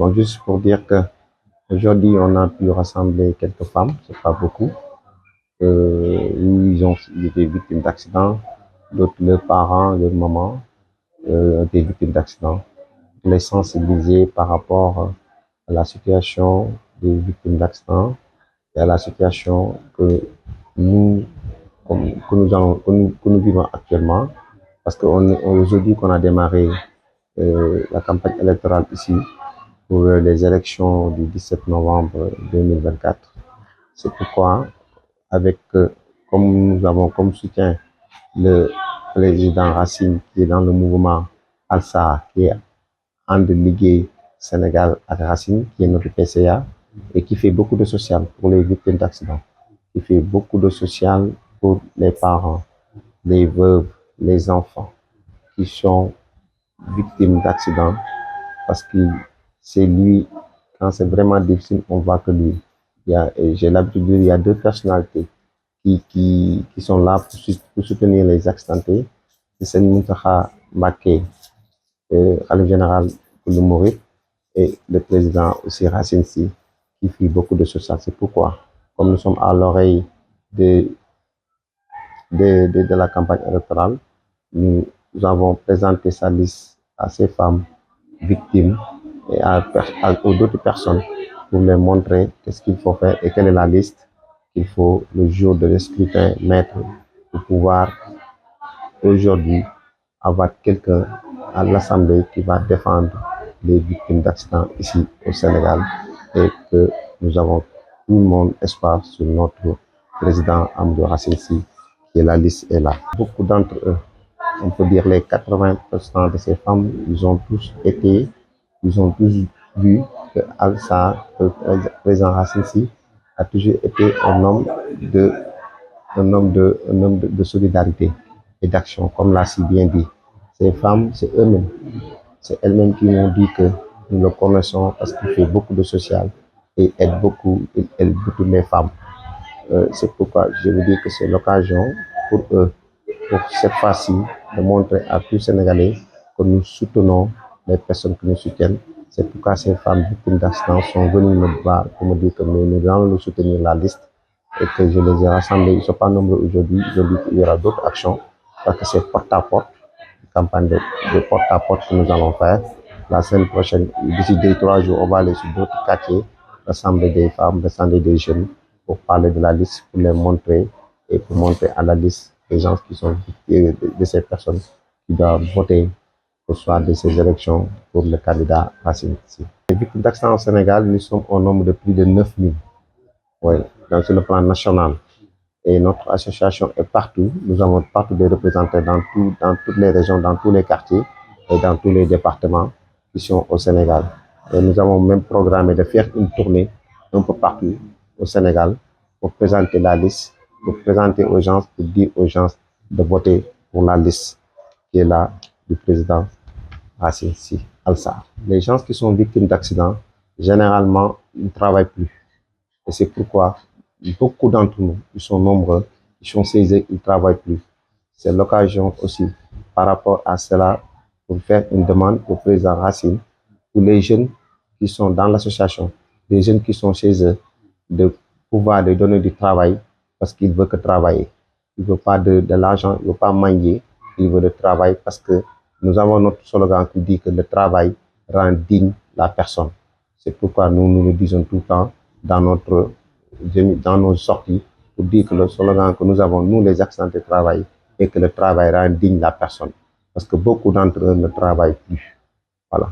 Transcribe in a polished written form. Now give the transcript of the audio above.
Bon, juste pour dire que aujourd'hui, on a pu rassembler quelques femmes, c'est pas beaucoup. Ils étaient victimes d'accidents, d'autres, leurs parents, leurs mamans, ont été victimes d'accidents. Les sensibiliser par rapport à la situation des victimes d'accidents et à la situation que nous, que nous vivons actuellement. Parce qu'aujourd'hui qu'on a démarré la campagne électorale ici pour les élections du 17 novembre 2024. C'est pourquoi, avec, comme nous avons comme soutien le président Racine qui est dans le mouvement Alsa, qui est And Ligue Sénégal à Racine, qui est notre PCA, et qui fait beaucoup de social pour les victimes d'accidents, qui fait beaucoup de social pour les parents, les veuves, les enfants qui sont victimes d'accidents, parce que c'est lui, quand c'est vraiment difficile, on voit que lui. J'ai l'habitude de dire, il y a deux personnalités qui sont là pour soutenir les accidentés. C'est Mountakha Mbacké, Khalife général pour le Mouride, et le président aussi Racine Sy, qui fait beaucoup de social. C'est pourquoi, comme nous sommes à l'oreille de la campagne électorale, nous avons présenté sa liste à ces femmes victimes et aux d'autres personnes pour leur montrer qu'est-ce qu'il faut faire et quelle est la liste qu'il faut le jour de le scrutin mettre pour pouvoir aujourd'hui avoir quelqu'un à l'Assemblée qui va défendre les victimes d'accidents ici au Sénégal, et que nous avons tout le monde espoir sur notre président Amadou Racine Sy, qui est la liste est là. Beaucoup d'entre eux, on peut dire les 80% de ces femmes, ils ont tous vu que Alsa, le président Racine Sy, a toujours été un homme de solidarité et d'action, comme l'a si bien dit. Ces femmes, c'est elles-mêmes qui m'ont dit que nous le connaissons parce qu'il fait beaucoup de social et aide beaucoup les femmes. C'est pourquoi je veux dire que c'est l'occasion pour eux, pour cette fois-ci, de montrer à tous les Sénégalais que nous soutenons les personnes qui nous soutiennent. C'est pourquoi ces femmes victimes d'accidents sont venues me voir pour me dire que nous allons nous soutenir la liste et que je les ai rassemblés. Ils ne sont pas nombreux aujourd'hui. Je dis qu'il y aura d'autres actions parce que c'est porte-à-porte, une campagne de porte-à-porte que nous allons faire. La semaine prochaine, d'ici 2-3 jours, on va aller sur d'autres quartiers, rassembler des femmes, rassembler des jeunes pour parler de la liste, pour les montrer et pour montrer à la liste les gens qui sont victimes de ces personnes qui doivent voter au soir de ces élections pour le candidat Racine Sy. Les victimes d'accidents au Sénégal, nous sommes au nombre de plus de 9000. Oui, donc sur le plan national. Et notre association est partout. Nous avons partout des représentants dans toutes les régions, dans tous les quartiers et dans tous les départements qui sont au Sénégal. Et nous avons même programmé de faire une tournée un peu partout au Sénégal pour présenter la liste, pour présenter aux gens, pour dire aux gens de voter pour la liste qui est là du président Racine Sy Alsa. Les gens qui sont victimes d'accidents, généralement, ils ne travaillent plus. Et c'est pourquoi beaucoup d'entre nous, ils sont nombreux, ils sont saisis, ils ne travaillent plus. C'est l'occasion aussi, par rapport à cela, pour faire une demande au président Racine, pour les jeunes qui sont dans l'association, les jeunes qui sont chez eux, de pouvoir leur donner du travail parce qu'ils veulent que travailler. Ils ne veulent pas de l'argent, ils ne veulent pas manier, ils veulent le travail parce que nous avons notre slogan qui dit que le travail rend digne la personne. C'est pourquoi nous le disons tout le temps dans nos sorties, pour dire que le slogan que nous avons, nous les accidentés travail, et que le travail rend digne la personne. Parce que beaucoup d'entre eux ne travaillent plus. Voilà.